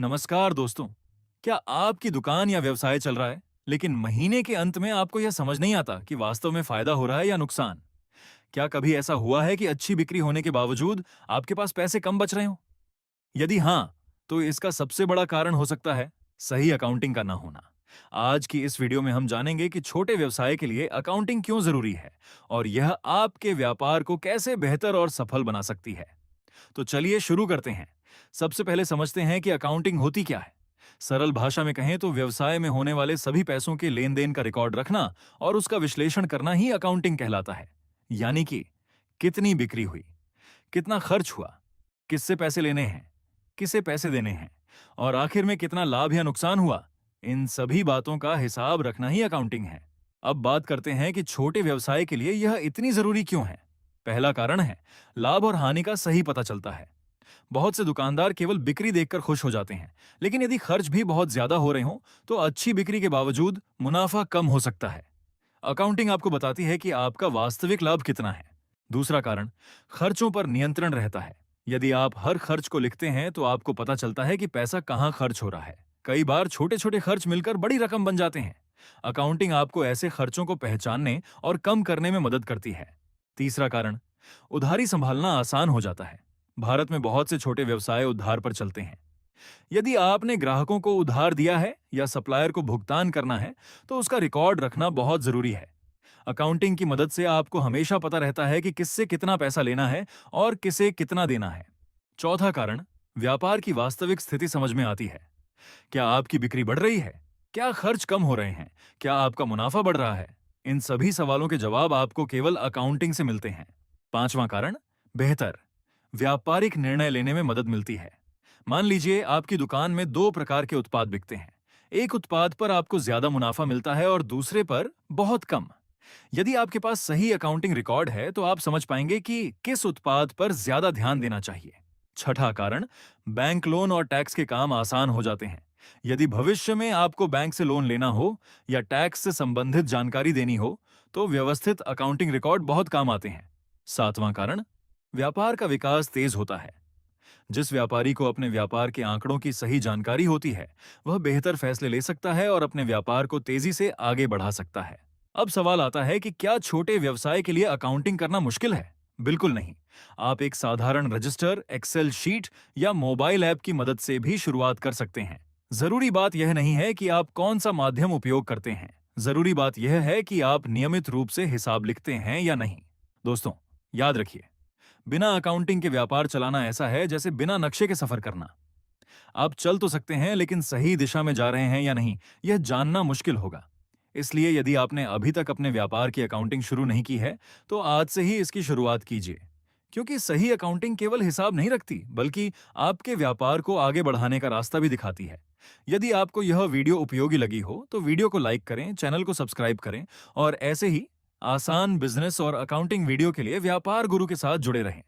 नमस्कार दोस्तों। क्या आपकी दुकान या व्यवसाय चल रहा है, लेकिन महीने के अंत में आपको यह समझ नहीं आता कि वास्तव में फायदा हो रहा है या नुकसान? क्या कभी ऐसा हुआ है कि अच्छी बिक्री होने के बावजूद आपके पास पैसे कम बच रहे हो? यदि हाँ, तो इसका सबसे बड़ा कारण हो सकता है सही अकाउंटिंग का ना होना। आज की इस वीडियो में हम जानेंगे कि छोटे व्यवसाय के लिए अकाउंटिंग क्यों जरूरी है और यह आपके व्यापार को कैसे बेहतर और सफल बना सकती है। तो चलिए शुरू करते हैं। सबसे पहले समझते हैं कि अकाउंटिंग होती क्या है। सरल भाषा में कहें तो व्यवसाय में होने वाले सभी पैसों के लेन देन का रिकॉर्ड रखना और उसका विश्लेषण करना ही अकाउंटिंग कहलाता है। यानी कि कितनी बिक्री हुई, कितना खर्च हुआ, किससे पैसे लेने हैं, किसे पैसे देने हैं और आखिर में कितना लाभ या नुकसान हुआ। इन सभी बातों का हिसाब रखना ही अकाउंटिंग है। अब बात करते हैं कि छोटे व्यवसाय के लिए यह इतनी जरूरी क्यों है। पहला कारण है लाभ और हानि का सही पता चलता है। बहुत से दुकानदार केवल बिक्री देखकर खुश हो जाते हैं, लेकिन यदि खर्च भी बहुत ज्यादा हो रहे हों, तो अच्छी बिक्री के बावजूद मुनाफा कम हो सकता है। अकाउंटिंग आपको बताती है कि आपका वास्तविक लाभ कितना है। दूसरा कारण, खर्चों पर नियंत्रण रहता है। यदि आप हर खर्च को लिखते हैं, तो आपको पता चलता है कि पैसा कहाँ खर्च हो रहा है। कई बार छोटे छोटे खर्च मिलकर बड़ी रकम बन जाते हैं। अकाउंटिंग आपको ऐसे खर्चों को पहचानने और कम करने में मदद करती है। तीसरा कारण, उधारी संभालना आसान हो जाता है। भारत में बहुत से छोटे व्यवसाय उधार पर चलते हैं। यदि आपने ग्राहकों को उधार दिया है या सप्लायर को भुगतान करना है, तो उसका रिकॉर्ड रखना बहुत जरूरी है। अकाउंटिंग की मदद से आपको हमेशा पता रहता है कि किससे कितना पैसा लेना है और किसे कितना देना है। चौथा कारण, व्यापार की वास्तविक स्थिति समझ में आती है। क्या आपकी बिक्री बढ़ रही है? क्या खर्च कम हो रहे हैं? क्या आपका मुनाफा बढ़ रहा है? इन सभी सवालों के जवाब आपको केवल अकाउंटिंग से मिलते हैं। पांचवां कारण, बेहतर व्यापारिक निर्णय लेने में मदद मिलती है। मान लीजिए आपकी दुकान में दो प्रकार के उत्पाद बिकते हैं। एक उत्पाद पर आपको ज्यादा मुनाफा मिलता है और दूसरे पर बहुत कम। यदि आपके पास सही अकाउंटिंग रिकॉर्ड है, तो आप समझ पाएंगे कि किस उत्पाद पर ज्यादा ध्यान देना चाहिए। छठा कारण, बैंक लोन और टैक्स के काम आसान हो जाते हैं। यदि भविष्य में आपको बैंक से लोन लेना हो या टैक्स से संबंधित जानकारी देनी हो, तो व्यवस्थित अकाउंटिंग रिकॉर्ड बहुत काम आते हैं। सातवां कारण, व्यापार का विकास तेज होता है। जिस व्यापारी को अपने व्यापार के आंकड़ों की सही जानकारी होती है, वह बेहतर फैसले ले सकता है और अपने व्यापार को तेजी से आगे बढ़ा सकता है। अब सवाल आता है कि क्या छोटे व्यवसाय के लिए अकाउंटिंग करना मुश्किल है? बिल्कुल नहीं। आप एक साधारण रजिस्टर, एक्सेल शीट या मोबाइल ऐप की मदद से भी शुरुआत कर सकते हैं। जरूरी बात यह नहीं है कि आप कौन सा माध्यम उपयोग करते हैं। जरूरी बात यह है कि आप नियमित रूप से हिसाब लिखते हैं या नहीं। दोस्तों, याद रखिए, बिना अकाउंटिंग के व्यापार चलाना ऐसा है जैसे बिना नक्शे के सफर करना। आप चल तो सकते हैं, लेकिन सही दिशा में जा रहे हैं या नहीं, यह जानना मुश्किल होगा। इसलिए यदि आपने अभी तक अपने व्यापार की अकाउंटिंग शुरू नहीं की है, तो आज से ही इसकी शुरुआत कीजिए। क्योंकि सही अकाउंटिंग केवल हिसाब नहीं रखती, बल्कि आपके व्यापार को आगे बढ़ाने का रास्ता भी दिखाती है। यदि आपको यह वीडियो उपयोगी लगी हो, तो वीडियो को लाइक करें, चैनल को सब्सक्राइब करें और ऐसे ही आसान बिजनेस और अकाउंटिंग वीडियो के लिए व्यापार गुरु के साथ जुड़े रहें।